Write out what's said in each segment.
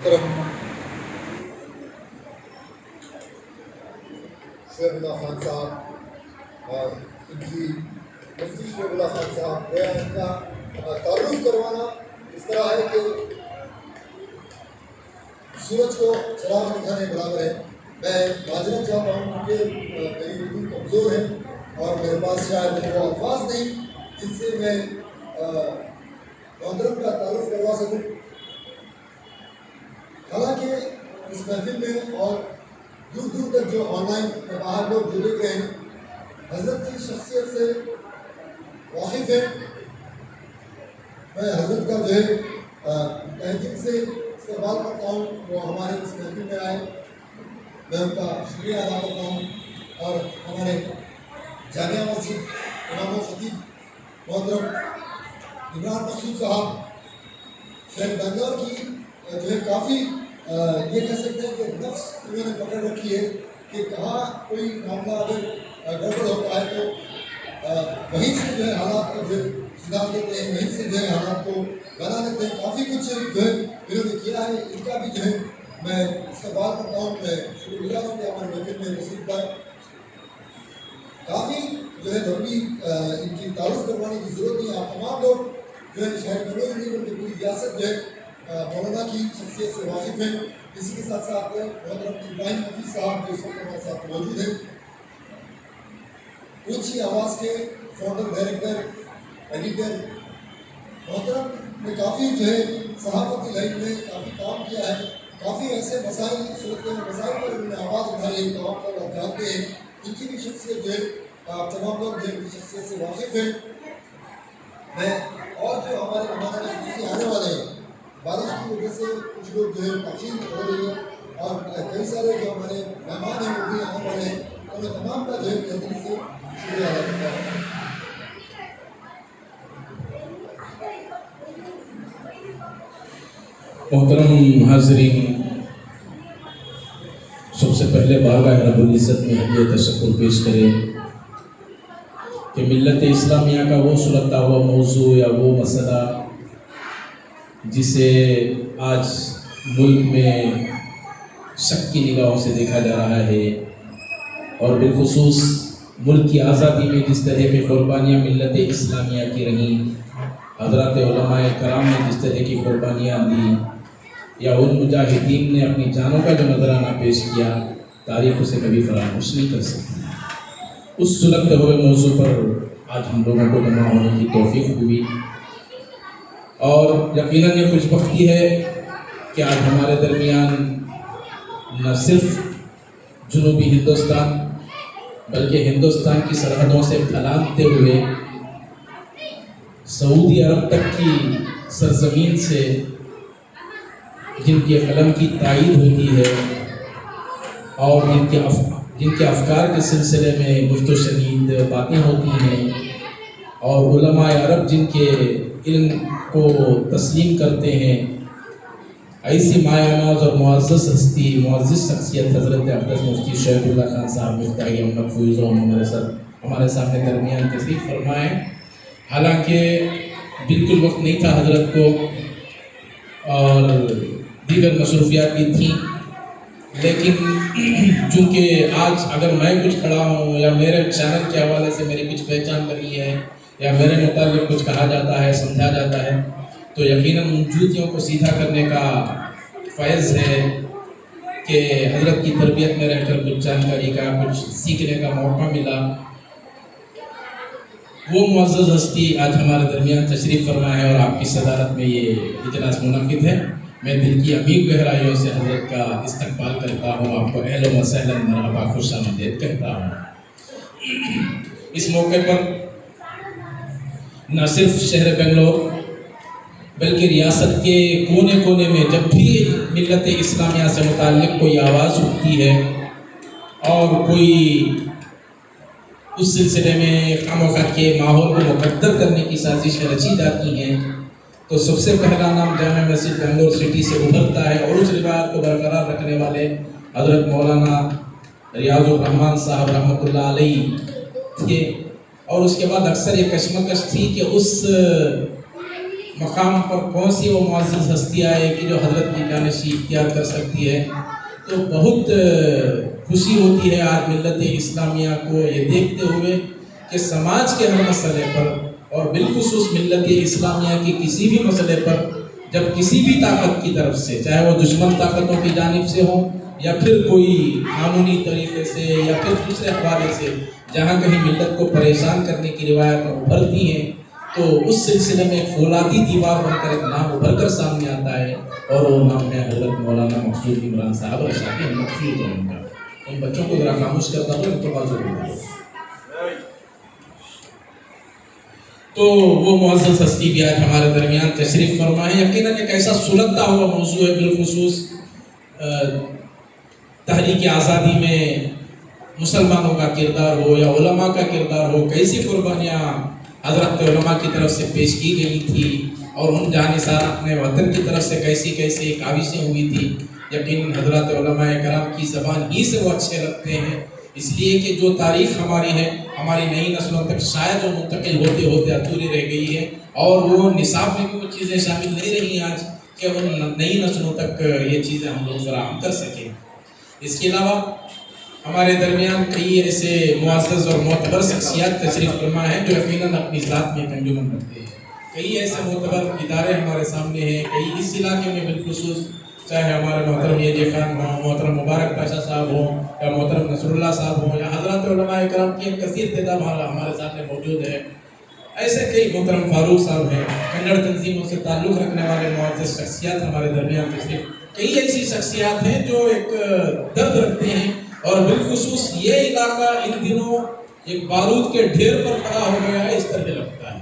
شعیب اللہ خان صاحب اور ان کی مفتی شعیب اللہ خان صاحب گیا ان کا تعارف کروانا اس طرح ہے کہ سورج کو چراغ دکھانے برابر ہے۔ میں معذرت چاہتا ہوں کہ میری اردو کمزور ہے اور میرے پاس شاید وہ الفاظ نہیں جن سے میں محترم کا تعارف کروا سکوں۔ حالانکہ اس محفل میں اور دور دور تک جو آن لائن باہر لوگ جو دیکھ رہے ہیں حضرت کی شخصیت سے واقف ہیں۔ میں حضرت کا جو ہے تحقیق سے استقبال کرتا ہوں، وہ ہمارے اس محفل میں آئے، میں ان کا شکریہ ادا کرتا ہوں۔ اور ہمارے جامعہ مسجد امام و خطیب محترم عمران مقصود صاحب شہر بنگلور کی جو ہے کافی یہ کہہ سکتے ہیں کہ نفس انہوں نے پکڑ رکھی ہے کہ کہاں کوئی معاملہ اگر گڑبڑ ہوتا ہے تو وہیں سے جو ہے حالات کو جو سدھار دیتے ہیں، وہیں سے جو ہے حالات کو بنا دیتے ہیں۔ کافی کچھ جو ہے انہوں نے کیا ہے، ان کا بھی جو ہے میں استقبال کرتا ہوں۔ میں شکر گزار ہوں کہ ہمارے محفل میں نصیب پر کافی جو ہے لمبی ان کی تعارف کروانے کی ضرورت نہیں ہے۔ آپ تمام لوگ جو ہے شہر بنگلور نہیں بلکہ پوری ریاست جو ہے مولانا کی شخصیت سے واقف ہیں۔ اسی کے ساتھ ساتھ محترم ابراہیم حفیظ صاحب جو اس وقت ہمارے ساتھ موجود ہیں، اونچی آواز کے فاؤنڈر ڈائریکٹر ایڈیٹر محترم نے کافی جو ہے صحافتی لائن میں کافی کام کیا ہے۔ کافی ایسے مسائل صورت مسائل پر انہوں نے آواز اٹھائی ہے، تمام لوگ آپ جانتے ہیں۔ ان کی بھی شخصیت جو ہے آپ تمام لوگ جو ہے ان کی شخصیت سے واقف ہیں۔ میں اور جو ہمارے مہمان خصوصی آنے والے ہیں، بارش کی وجہ سے کچھ لوگ جو ہے تاخیر ہو رہی ہے اور کئی سارے جو ہمارے مہمان ہیں وہ بھی آنے والے ہیں، تو میں تمام کا جو ہے دل سے شکریہ ادا کرتا ہوں۔ محترم حاضرین، سب سے پہلے بارگاہ رب العزت میں ہم یہ تشکر پیش کریں کہ ملت اسلامیہ کا وہ سلگتا ہوا موضوع یا وہ مسئلہ جسے آج ملک میں شک کی نگاہوں سے دیکھا جا رہا ہے، اور بالخصوص ملک کی آزادی میں جس طرح کی قربانیاں ملت اسلامیہ کی رہیں، حضرات علماء کرام نے جس طرح کی قربانیاں دی، یا ان مجاہدین نے اپنی جانوں کا جو نذرانہ پیش کیا، تاریخ اسے کبھی فراموش نہیں کر سکتی۔ اس سلگتے ہوئے موضوع پر آج ہم لوگوں کو جمع ہونے کی توفیق ہوئی، اور یقیناً یہ خوش بختی ہے کہ آج ہمارے درمیان نہ صرف جنوبی ہندوستان بلکہ ہندوستان کی سرحدوں سے پھلانگتے ہوئے سعودی عرب تک کی سرزمین سے جن کے قلم کی تائید ہوتی ہے اور جن کے افکار کے سلسلے میں گفت و شنید باتیں ہوتی ہیں، اور علماء عرب جن کے علم کو تسلیم کرتے ہیں، ایسی مایہ ناز اور معزز ہستی، معزز شخصیت حضرت اقدس مفتی شعیب اللہ خان صاحب مفتاحی امت فیوزہ ہمارے سامنے درمیان تشریف فرمائے۔ حالانکہ بالکل وقت نہیں تھا حضرت کو اور دیگر مصروفیات بھی تھیں، لیکن چونکہ آج اگر میں کچھ کھڑا ہوں یا میرے چینل کے حوالے سے میری کچھ پہچان بنی ہے یا میرے متعلق کچھ کہا جاتا ہے، سمجھا جاتا ہے، تو یقیناً ان جوتیوں کو سیدھا کرنے کا فیض ہے کہ حضرت کی تربیت میں رہ کر کچھ جانکاری کا، کچھ سیکھنے کا موقع ملا۔ وہ معزز ہستی آج ہمارے درمیان تشریف فرما ہے اور آپ کی صدارت میں یہ اجلاس منعقد ہے۔ میں دل کی عمیق گہرائیوں سے حضرت کا استقبال کرتا ہوں، آپ کو اہلا و سہلا مرحبا خوش آمدید کہتا ہوں۔ اس موقع پر نہ صرف شہر بنگلور بلکہ ریاست کے کونے کونے میں جب بھی ملت اسلامیہ سے متعلق کوئی آواز اٹھتی ہے اور کوئی اس سلسلے میں خام و خواہ کے ماحول کو مقدر کرنے کی سازشیں رچی جاتی ہیں، تو سب سے پہلا نام جامع مسجد بنگلور سٹی سے ابھرتا ہے، اور اس روایت کو برقرار رکھنے والے حضرت مولانا ریاض الرحمان صاحب رحمۃ اللہ علیہ تھے۔ اور اس کے بعد اکثر یہ کشمکش تھی کہ اس مقام پر کون سی وہ معزز ہستیاں ہیں کہ جو حضرت کی جانشی اختیار کر سکتی ہے، تو بہت خوشی ہوتی ہے آج ملت اسلامیہ کو یہ دیکھتے ہوئے کہ سماج کے ہر مسئلے پر اور بالخصوص ملت اسلامیہ کے کسی بھی مسئلے پر جب کسی بھی طاقت کی طرف سے، چاہے وہ دشمن طاقتوں کی جانب سے ہوں یا پھر کوئی قانونی طریقے سے یا پھر دوسرے حوالے سے جہاں کہیں ملت کو پریشان کرنے کی روایتیں ابھرتی ہیں، تو اس سلسلے میں ایک فولادی دیوار بن کر ایک نام ابھر کر سامنے آتا ہے، اور وہ نام ہے حضرت مولانا مقصود عمران صاحب رشادی مقصود ان کا۔ ان بچوں کو ذرا خاموش کرتا ہوں، ان کو بات ضرور ہے۔ تو وہ معزز ہستی بھی آج ہمارے درمیان تشریف فرما ہے۔ یقیناً ایک ایسا سلگتا ہوا موضوع ہے، بالخصوص تحریک آزادی میں مسلمانوں کا کردار ہو یا علماء کا کردار ہو، کیسی قربانیاں حضرت علماء کی طرف سے پیش کی گئی تھی اور ان جانثار اپنے وطن کی طرف سے کیسی کیسی کاوشیں ہوئی تھی۔ یقیناً حضرت علماء کرام کی زبان ہی سے وہ اچھے لگتے ہیں، اس لیے کہ جو تاریخ ہماری ہے، ہماری نئی نسلوں تک شاید وہ منتقل ہوتے ہوتے ادھوری رہ گئی ہے، اور وہ نصاب میں بھی وہ چیزیں شامل نہیں رہی آج کہ ان نئی نسلوں تک یہ چیزیں ہم لوگ فراہم کر سکیں۔ اس کے علاوہ ہمارے درمیان کئی ایسے معزز اور معتبر شخصیات تشریف فرما ہیں جو یقیناً اپنی ذات میں ایک انجمن رکھتے ہیں۔ کئی ایسے معتبر ادارے ہمارے سامنے ہیں، کئی اس علاقے میں بالخصوص، چاہے ہمارے محترم یہ خان ہوں، محترم مبارک پاشا صاحب ہوں، یا محترم نصر اللہ صاحب ہوں، یا حضرات علماء کرام کی ایک کثیر تعداد ہمارے سامنے موجود ہے۔ ایسے کئی محترم فاروق صاحب ہیں، کنڑ تنظیموں سے تعلق رکھنے والے معزز شخصیات ہمارے درمیان تشریف، کئی ایسی شخصیات ہیں جو ایک درد رکھتے ہیں، اور بالخصوص یہ علاقہ ان دنوں ایک بارود کے ڈھیر پر کھڑا ہو گیا ہے، اس طرح لگتا ہے،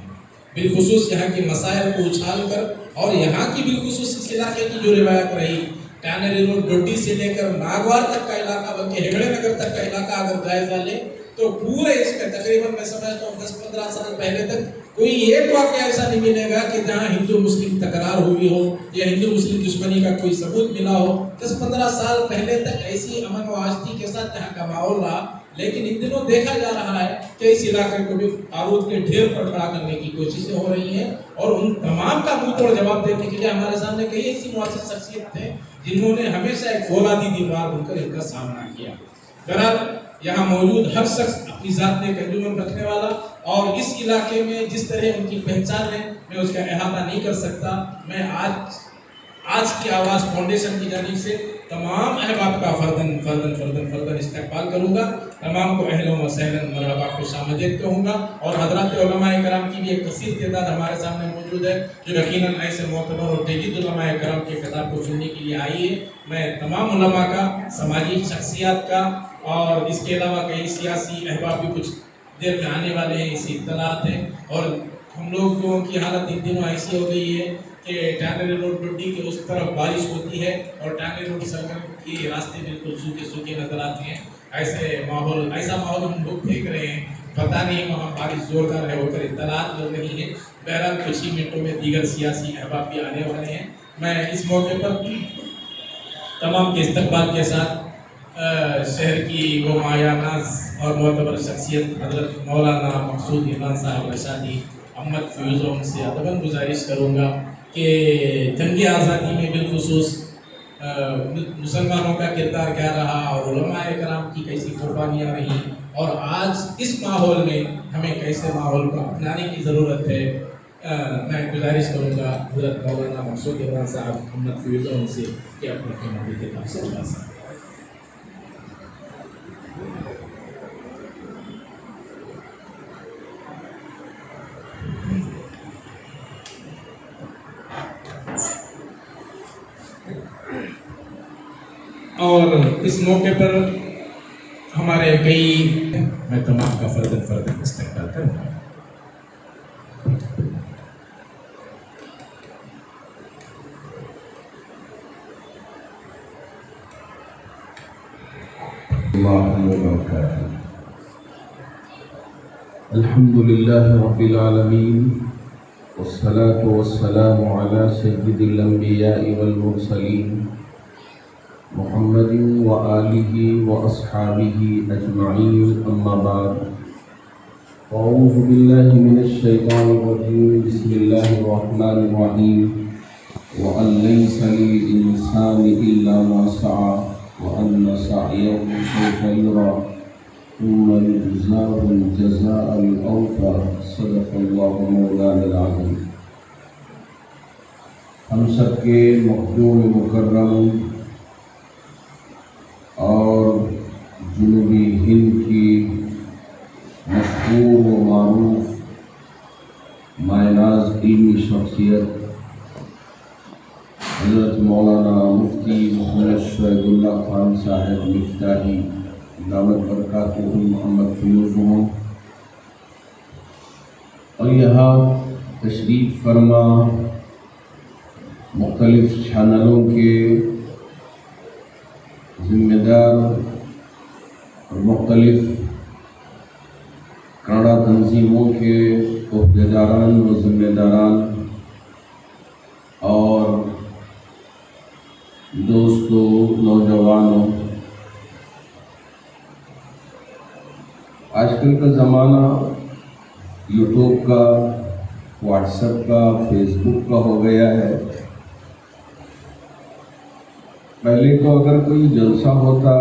بالخصوص یہاں کے مسائل کو اچھال کر، اور یہاں کی بالخصوص اس علاقے کی جو روایت رہی، ٹانری روڈ ڈوٹی سے لے کر ناگوار تک کا علاقہ، بلکہ ہگڑے نگر تک کا علاقہ اگر جائزہ لے تو پورے اس میں تقریباً میں سمجھتا ہوں 10-15 سال پہلے تک کوئی ایک واقعہ ایسا نہیں ملے گا کہ جہاں ہندو مسلم تکرار ہوئی ہو یا ہندو مسلم دشمنی کا کوئی ثبوت ملا ہو۔ 10-15 سال پہلے تک ایسی امن و آشتی کے ساتھ یہاں کا ماحول رہا، لیکن ان دنوں دیکھا جا رہا ہے کہ اس علاقے کو بھی بارود کے ڈھیر پر کھڑا کرنے کی کوششیں ہو رہی ہیں، اور ان تمام کا منہ توڑ جواب دینے کے لیے ہمارے سامنے کئی ایسی معزز شخصیت ہیں جنہوں نے ہمیشہ ایک فولادی دیوار بن کر ان کا سامنا کیا۔ بہرحال یہاں موجود ہر شخص اپنی ذات میں ایک انجمن رکھنے والا، اور اس علاقے میں جس طرح ان کی پہچان ہے میں اس کا احاطہ نہیں کر سکتا۔ میں آج کی آواز فاؤنڈیشن کی جانب سے تمام احباب کا فردن استقبال کروں گا، تمام کو اہلا و سہلا مرحبا خوش آمدید کہوں گا، اور حضرات علماء کرام کی بھی ایک کثیر تعداد ہمارے سامنے موجود ہے جو یقیناً ایسے معتبر اور جدید علماء کرام کے خطاب کو سننے کے لیے آئی ہے۔ میں تمام علماء کا، سماجی شخصیات کا، اور اس کے علاوہ کئی سیاسی احباب بھی کچھ دیر میں آنے والے ہیں، اسی اطلاعات ہیں، اور ہم لوگوں کی حالت ان دنوں ایسی ہو گئی ہے کہ ٹانری روڈ ڈوڈی کے اس طرف بارش ہوتی ہے اور ٹانری روڈ سرکل کی راستے بالکل سوکھے نظر آتے ہیں۔ ایسا ماحول ہم لوگ دیکھ رہے ہیں، پتہ نہیں وہاں بارش زوردار ہے ہو کر اطلاعات مل رہی ہے۔ بہرحال کچھ ہی منٹوں میں دیگر سیاسی احباب بھی آنے والے ہیں۔ میں اس موقع پر تمام کے استقبال کے ساتھ شہر کی وہ مایہ ناز اور معتبر شخصیت حضرت مولانا مقصود عمران صاحب رشادی امت فیوزوں سے ادباً گزارش کروں گا کہ جنگ آزادی میں بالخصوص مسلمانوں کا کردار کیا رہا اور علماء کرام کی کیسی قربانیاں رہیں، اور آج اس ماحول میں ہمیں کیسے ماحول کو اپنانے کی ضرورت ہے۔ میں گزارش کروں گا حضرت مولانا مقصود عمران صاحب امت فیوزوں سے کہ اپنے قیمتی کتاب سے بتا سکیں۔ اور اس موقع پر ہمارے کئی، میں تمام کا فردن استقبال کروں گا۔ الحمد لله رب العالمين والصلاة والسلام على سيد الأنبياء والمرسلين محمد وآله وأصحابه أجمعين، أما بعد أعوذ بالله من الشيطان الرجيم بسم الله الرحمن الرحيم وأن ليس للإنسان إلا ما سعى وأن سعيه سوف يرى ثم يجزاه الجزاء الأوفى صدق الله مولانا العظيم۔ ہم سب کے مخدوم مکرم اور جنوبی ہند کی مشہور و معروف مائناز علمی شخصیت حضرت مولانا مفتی محمد شعیب اللہ خان صاحب مفتاحی دامت برکاتہ محمد فیوزہم، اور یہاں تشریف فرما مختلف چینلوں کے ذمہ دار اور مختلف کنڑا تنظیموں کے عہدیداران و ذمہ داران اور دوستوں، نوجوانوں، آج کل کا زمانہ یوٹیوب کا، واٹس ایپ کا، فیس بک کا ہو گیا ہے۔ پہلے تو اگر کوئی جلسہ ہوتا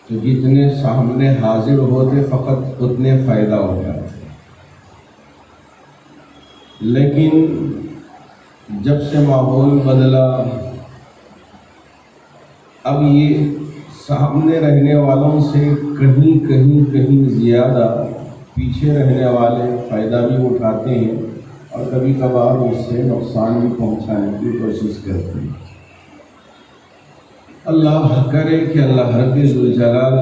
تو جتنے سامنے حاضر ہوتے فقط اتنے فائدہ ہو جاتے، لیکن جب سے ماحول بدلا اب یہ سامنے رہنے والوں سے کہیں زیادہ پیچھے رہنے والے فائدہ بھی اٹھاتے ہیں اور کبھی کبھار اس سے نقصان بھی پہنچانے کی کوشش کرتے ہیں۔ اللہ کرے کہ اللہ رب ذوالجلال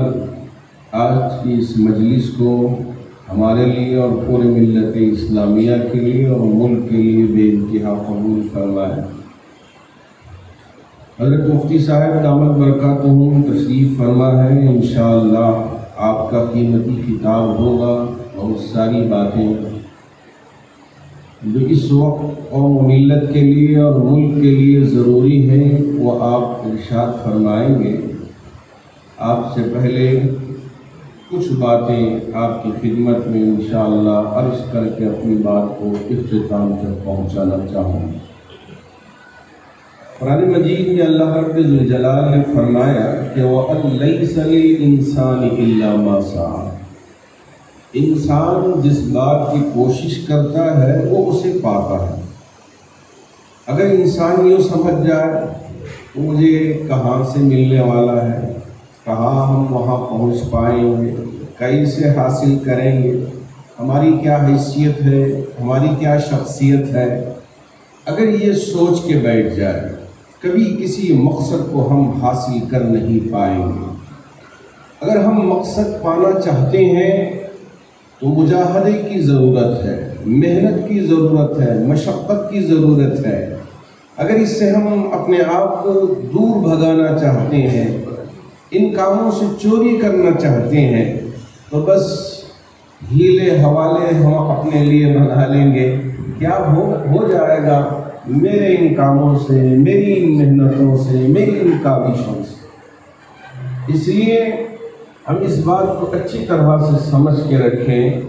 آج کی اس مجلس کو ہمارے لیے اور پورے ملت اسلامیہ کے لیے اور ملک کے لیے بے انتہا قبول فرمائے۔ حضرت مفتی صاحب دامت برکاتہم تشریف فرما ہے، انشاءاللہ آپ کا قیمتی خطاب ہوگا اور ساری باتیں جو اس وقت قوم و ملت کے لیے اور ملک کے لیے ضروری ہیں وہ آپ ارشاد فرمائیں گے۔ آپ سے پہلے کچھ باتیں آپ کی خدمت میں انشاءاللہ عرض کر کے اپنی بات کو اختتام تک پہنچانا چاہوں گا۔ قرآن مجید میں اللہ رب ذوالجلال نے فرمایا کہ وَأَن لَيْسَ لِلْإِنسَانِ إِلَّا مَا سَعَى، انسان جس بات کی کوشش کرتا ہے وہ اسے پاتا ہے۔ اگر انسان یوں سمجھ جائے تو مجھے کہاں سے ملنے والا ہے، کہاں ہم وہاں پہنچ پائیں گے، کیسے حاصل کریں گے، ہماری کیا حیثیت ہے، ہماری کیا شخصیت ہے، اگر یہ سوچ کے بیٹھ جائے کبھی کسی مقصد کو ہم حاصل کر نہیں پائیں گے۔ اگر ہم مقصد پانا چاہتے ہیں تو مجاہدے کی ضرورت ہے، محنت کی ضرورت ہے، مشقت کی ضرورت ہے۔ اگر اس سے ہم اپنے آپ کو دور بھگانا چاہتے ہیں، ان کاموں سے چوری کرنا چاہتے ہیں، تو بس ہیلے حوالے ہم اپنے لیے بنا لیں گے، کیا ہو جائے گا میرے ان کاموں سے، میری ان محنتوں سے، میری ان کاوشوں سے۔ اس لیے ہم اس بات کو اچھی طرح سے سمجھ کے رکھیں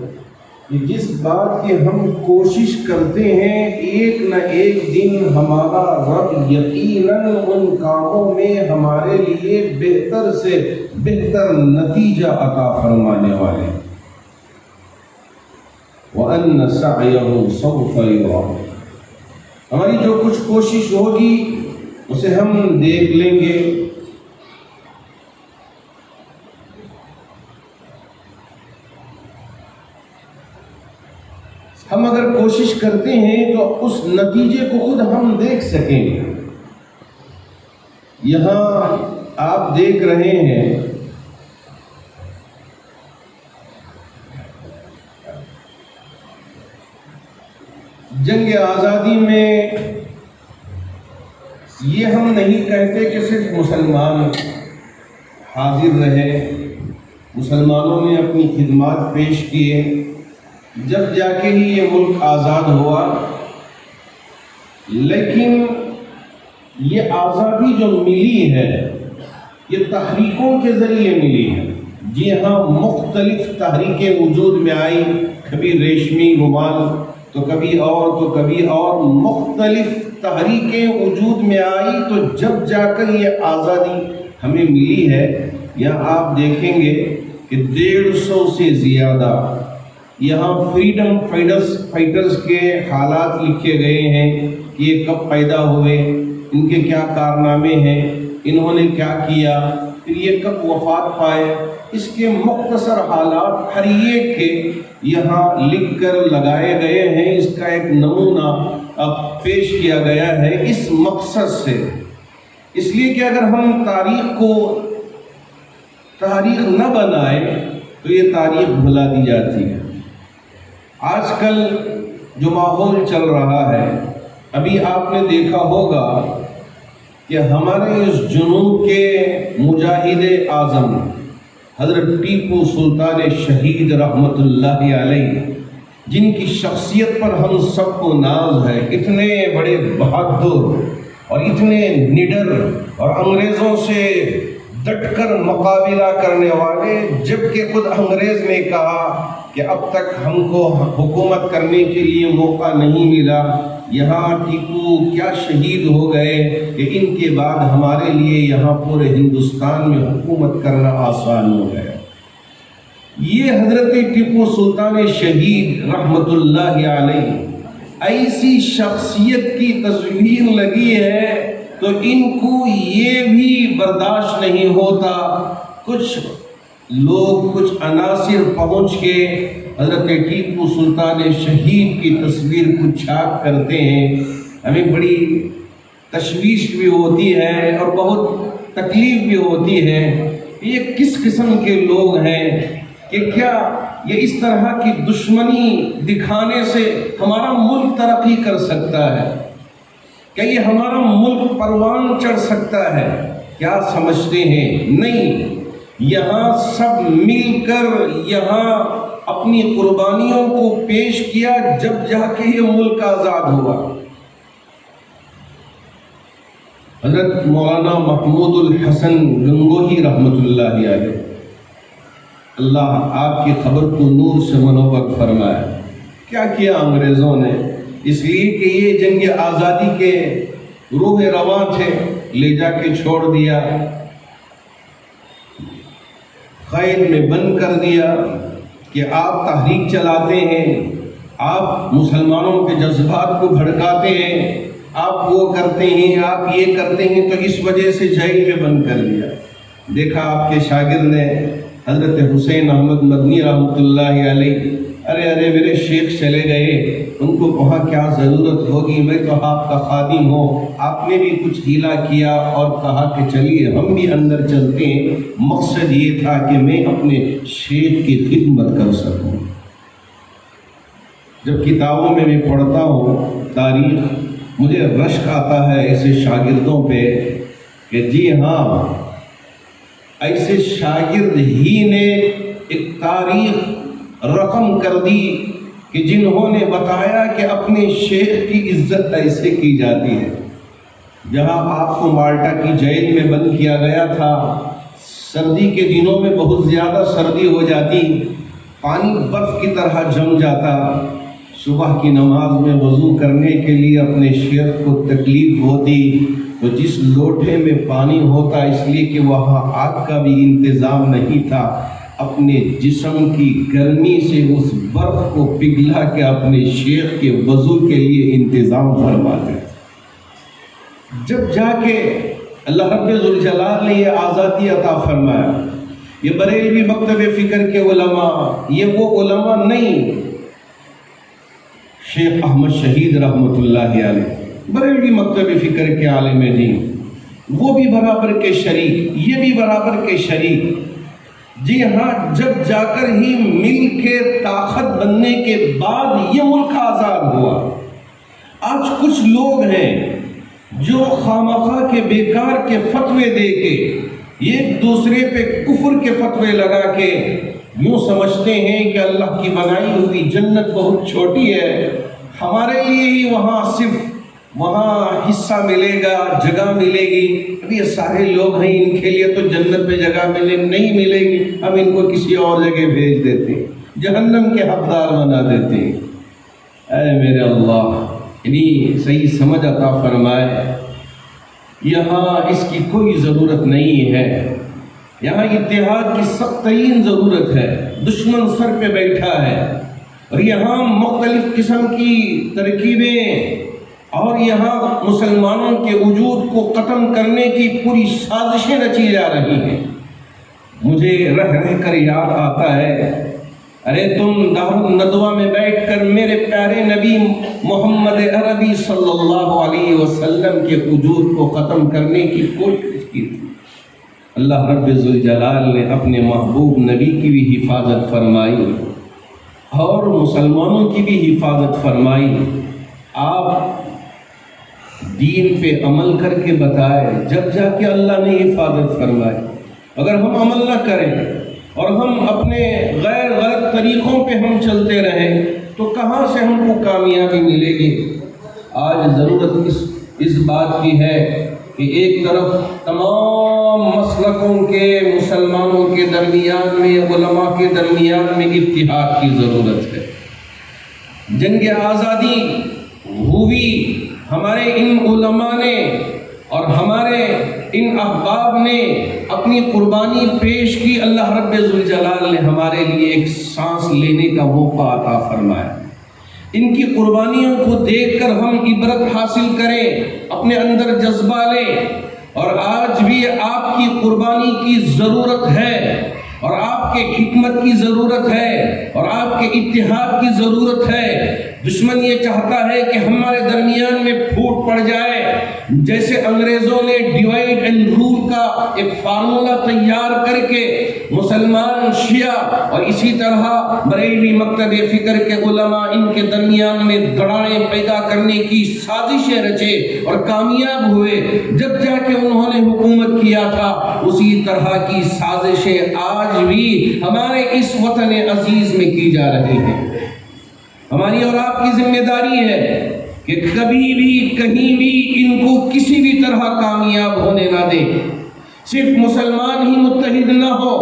کہ جس بات کی ہم کوشش کرتے ہیں ایک نہ ایک دن ہمارا رب یقیناً ان کاموں میں ہمارے لیے بہتر سے بہتر نتیجہ عطا فرمانے والے ہیں۔ وَأَنَّ سَعْيَهُ سَوْفَ يُرَىٰ، ہماری جو کچھ کوشش ہوگی اسے ہم دیکھ لیں گے۔ ہم اگر کوشش کرتے ہیں تو اس نتیجے کو خود ہم دیکھ سکیں گے۔ یہاں آپ دیکھ رہے ہیں جنگ آزادی میں یہ ہم نہیں کہتے کہ صرف مسلمان حاضر رہے، مسلمانوں نے اپنی خدمات پیش کیے، جب جا کے ہی یہ ملک آزاد ہوا، لیکن یہ آزادی جو ملی ہے یہ تحریکوں کے ذریعے ملی ہے۔ جی ہاں، مختلف تحریکیں وجود میں آئی، کبھی ریشمی رومال تو کبھی اور تو کبھی اور، مختلف تحریکیں وجود میں آئی تو جب جا کر یہ آزادی ہمیں ملی ہے۔ یہاں آپ دیکھیں گے کہ 150 سے زیادہ یہاں فریڈم فائٹرز کے حالات لکھے گئے ہیں کہ یہ کب پیدا ہوئے، ان کے کیا کارنامے ہیں، انہوں نے کیا کیا، پھر یہ کب وفات پائے، اس کے مختصر حالات ہر ایک کے یہاں لکھ کر لگائے گئے ہیں۔ اس کا ایک نمونہ اب پیش کیا گیا ہے اس مقصد سے، اس لیے کہ اگر ہم تاریخ نہ بنائیں تو یہ تاریخ بھلا دی جاتی ہے۔ آج کل جو ماحول چل رہا ہے، ابھی آپ نے دیکھا ہوگا کہ ہمارے اس جنوب کے مجاہد اعظم حضرت ٹیپو سلطان شہید رحمت اللہ علیہ، جن کی شخصیت پر ہم سب کو ناز ہے، اتنے بڑے بہادر اور اتنے نڈر اور انگریزوں سے ڈٹ کر مقابلہ کرنے والے، جبکہ خود انگریز نے کہا کہ اب تک ہم کو حکومت کرنے کے لیے موقع نہیں ملا، یہاں ٹیپو کیا شہید ہو گئے کہ ان کے بعد ہمارے لیے یہاں پورے ہندوستان میں حکومت کرنا آسان ہو گیا۔ یہ حضرت ٹیپو سلطان شہید رحمت اللہ علیہ ایسی شخصیت کی تصویر لگی ہے تو ان کو یہ بھی برداشت نہیں ہوتا، کچھ لوگ کچھ عناصر پہنچ کے حضرت ٹیپو سلطان شہید کی تصویر کو چھاپ کرتے ہیں۔ ہمیں بڑی تشویش بھی ہوتی ہے اور بہت تکلیف بھی ہوتی ہے، یہ کس قسم کے لوگ ہیں کہ کیا یہ اس طرح کی دشمنی دکھانے سے ہمارا ملک ترقی کر سکتا ہے؟ کیا یہ ہمارا ملک پروان چڑھ سکتا ہے؟ کیا سمجھتے ہیں؟ نہیں، یہاں سب مل کر یہاں اپنی قربانیوں کو پیش کیا، جب جا کے یہ ملک آزاد ہوا۔ حضرت مولانا محمود الحسن گنگوہی رحمت اللہ علیہ، اللہ آپ کی خبر کو نور سے منور فرمایا، کیا کیا انگریزوں نے؟ اس لیے کہ یہ جنگ آزادی کے روح رواں تھے، لے جا کے چھوڑ دیا، قید میں بند کر دیا کہ آپ تحریک چلاتے ہیں، آپ مسلمانوں کے جذبات کو بھڑکاتے ہیں، آپ وہ کرتے ہیں، آپ یہ کرتے ہیں، تو اس وجہ سے جیل میں بند کر دیا۔ دیکھا آپ کے شاگرد نے حضرت حسین احمد مدنی رحمۃ اللہ علیہ، ارے میرے شیخ چلے گئے، ان کو کہا کیا ضرورت ہوگی، میں تو آپ کا خادم ہوں، آپ نے بھی کچھ ہیلا کیا اور کہا کہ چلیے ہم بھی اندر چلتے ہیں۔ مقصد یہ تھا کہ میں اپنے شیخ کی خدمت کر سکوں۔ جب کتابوں میں میں پڑھتا ہوں تاریخ، مجھے رشک آتا ہے ایسے شاگردوں پہ کہ جی ہاں، ایسے شاگرد ہی نے ایک تاریخ رقم کر دی کہ جنہوں نے بتایا کہ اپنے شیخ کی عزت ایسے کی جاتی ہے۔ جہاں آپ کو مالٹا کی جیل میں بند کیا گیا تھا، سردی کے دنوں میں بہت زیادہ سردی ہو جاتی، پانی برف کی طرح جم جاتا، صبح کی نماز میں وضو کرنے کے لیے اپنے شیخ کو تکلیف ہوتی، تو جس لوٹے میں پانی ہوتا، اس لیے کہ وہاں آگ کا بھی انتظام نہیں تھا، اپنے جسم کی گرمی سے اس برف کو پگھلا کے اپنے شیخ کے وضو کے لیے انتظام فرماتے۔ جب جا کے اللہ رب ذوالجلال نے یہ آزادی عطا فرمایا، یہ بریلوی مکتب فکر کے علماء، یہ وہ علماء نہیں، شیخ احمد شہید رحمت اللہ علیہ بریلوی مکتب فکر کے عالم دین، وہ بھی برابر کے شریک، یہ بھی برابر کے شریک۔ جی ہاں، جب جا کر ہی مل کے طاقت بننے کے بعد یہ ملک آزاد ہوا۔ آج کچھ لوگ ہیں جو خامخواہ کے بیکار کے فتوے دے کے، ایک دوسرے پہ کفر کے فتوے لگا کے یوں سمجھتے ہیں کہ اللہ کی بنائی ہوئی جنت بہت چھوٹی ہے، ہمارے لیے ہی وہاں صرف وہاں حصہ ملے گا، جگہ ملے گی. اب یہ سارے لوگ ہیں، ان کے لیے تو جنت میں جگہ نہیں ملے گی، ہم ان کو کسی اور جگہ بھیج دیتے ہیں، جہنم کے حقدار بنا دیتے ہیں. اے میرے اللہ، یعنی صحیح سمجھ عطا فرمائے. یہاں اس کی کوئی ضرورت نہیں ہے، یہاں اتحاد کی سخت ترین ضرورت ہے. دشمن سر پہ بیٹھا ہے اور یہاں مختلف قسم کی ترکیبیں اور یہاں مسلمانوں کے وجود کو ختم کرنے کی پوری سازشیں رچی جا رہی ہیں. مجھے رہ کر یاد آتا ہے، ارے تم دار الندوہ میں بیٹھ کر میرے پیارے نبی محمد عربی صلی اللہ علیہ وسلم کے وجود کو ختم کرنے کی کوشش کی تھی. اللہ رب ذوالجلال نے اپنے محبوب نبی کی بھی حفاظت فرمائی اور مسلمانوں کی بھی حفاظت فرمائی. آپ دین پہ عمل کر کے بتائے، جب جا کے اللہ نے حفاظت فرمائی. اگر ہم عمل نہ کریں اور ہم اپنے غیر غلط طریقوں پہ ہم چلتے رہیں تو کہاں سے ہم کو کامیابی ملے گی؟ آج ضرورت اس بات کی ہے کہ ایک طرف تمام مسلکوں کے مسلمانوں کے درمیان میں، علماء کے درمیان میں اتحاد کی ضرورت ہے. جنگ آزادی ہوئی، ہمارے ان علماء نے اور ہمارے ان احباب نے اپنی قربانی پیش کی. اللہ رب ذوالجلال نے ہمارے لیے ایک سانس لینے کا موقع عطا فرمایا. ان کی قربانیوں کو دیکھ کر ہم عبرت حاصل کریں، اپنے اندر جذبہ لیں. اور آج بھی آپ کی قربانی کی ضرورت ہے اور آپ کے حکمت کی ضرورت ہے اور آپ کے اتحاد کی ضرورت ہے. دشمن یہ چاہتا ہے کہ ہمارے درمیان میں پھوٹ پڑ جائے، جیسے انگریزوں نے ڈیوائڈ اینڈ رول کا ایک فارمولا تیار کر کے مسلمان، شیعہ اور اسی طرح بریلوی مکتب فکر کے علماء ان کے درمیان میں دراڑیں پیدا کرنے کی سازشیں رچے اور کامیاب ہوئے. جب جا کے انہوں نے حکومت کیا تھا، اسی طرح کی سازشیں آج بھی ہمارے اس وطن عزیز میں کی جا رہی ہیں. ہماری اور آپ کی ذمہ داری ہے کہ کبھی بھی کہیں بھی ان کو کسی بھی طرح کامیاب ہونے نہ دیں. صرف مسلمان ہی متحد نہ ہو،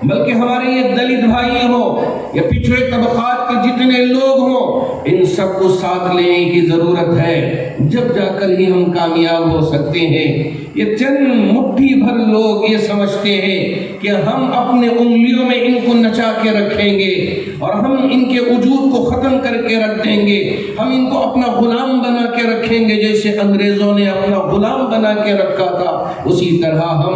بلکہ ہمارے یہ دلت بھائی ہوں یا پچھڑے طبقات کے جتنے لوگ ہوں، ان سب کو ساتھ لینے کی ضرورت ہے. جب جا کر ہی ہم کامیاب ہو سکتے ہیں. یہ چند مٹھی بھر لوگ یہ سمجھتے ہیں کہ ہم اپنے انگلیوں میں ان کو نچا کے رکھیں گے اور ہم ان کے وجود کو ختم کر کے رکھ دیں گے، ہم ان کو اپنا غلام بنا کے رکھیں گے جیسے انگریزوں نے اپنا غلام بنا کے رکھا تھا. اسی طرح ہم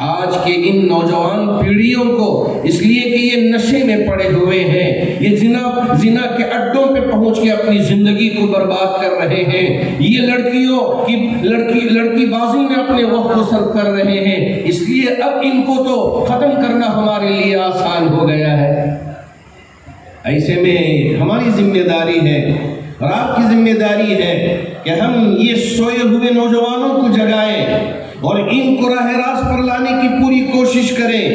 آج کے ان نوجوان پیڑھیوں کو، اس لیے کہ یہ نشے میں پڑے ہوئے ہیں، یہ زنا کے اڈوں پہ پہنچ کے اپنی زندگی کو برباد کر رہے ہیں، یہ لڑکی بازی میں اپنے وقت کو صرف کر رہے ہیں، اس لیے اب ان کو تو ختم کرنا ہمارے لیے آسان ہو گیا ہے. ایسے میں ہماری ذمہ داری ہے اور آپ کی ذمہ داری ہے کہ ہم یہ سوئے ہوئے نوجوانوں کو جگائیں اور ان کو راہ راست پر لانے کی پوری کوشش کریں،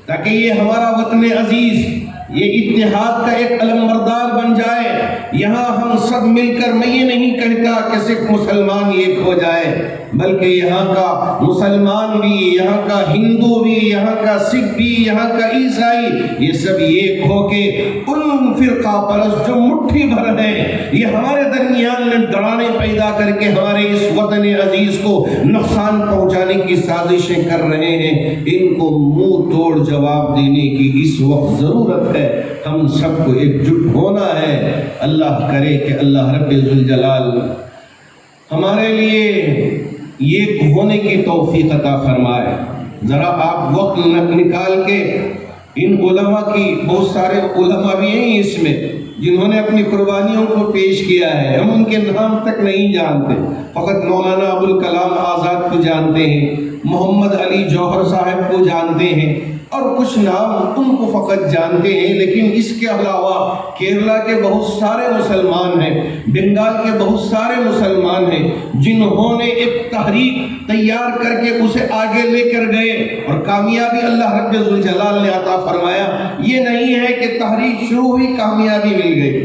تاکہ یہ ہمارا وطن عزیز یہ اتحاد کا ایک علمبردار بن جائے. یہاں ہم سب مل کر، میں یہ نہیں کہتا کہ صرف مسلمان ایک ہو جائے، بلکہ یہاں کا مسلمان بھی، یہاں کا ہندو بھی، یہاں کا سکھ بھی، یہاں کا عیسائی، یہ سب ایک ہو کے ان فرقہ پرست جو مٹھی بھر ہیں، یہ ہمارے درمیان میں دراڑیں پیدا کر کے ہمارے اس وطن عزیز کو نقصان پہنچانے کی سازشیں کر رہے ہیں، ان کو منہ توڑ جواب دینے کی اس وقت ضرورت ہے. ہم سب کو ایک جٹ ہونا ہے. اللہ کرے کہ اللہ رب ذوالجلال ہمارے لیے ایک ہونے کی توفیق عطا فرمائے. ذرا آپ وقت نکال کے ان علماء کی، بہت سارے علماء بھی ہیں اس میں جنہوں نے اپنی قربانیوں کو پیش کیا ہے، ہم ان کے نام تک نہیں جانتے، فقط مولانا ابوالکلام آزاد کو جانتے ہیں، محمد علی جوہر صاحب کو جانتے ہیں اور کچھ نام ان کو فقط جانتے ہیں. لیکن اس کے علاوہ کیرلا کے بہت سارے مسلمان ہیں، بنگال کے بہت سارے مسلمان ہیں جنہوں نے ایک تحریک تیار کر کے اسے آگے لے کر گئے اور کامیابی اللہ رب ذوالجلال نے عطا فرمایا. یہ نہیں ہے کہ تحریک شروع ہوئی کامیابی مل گئی.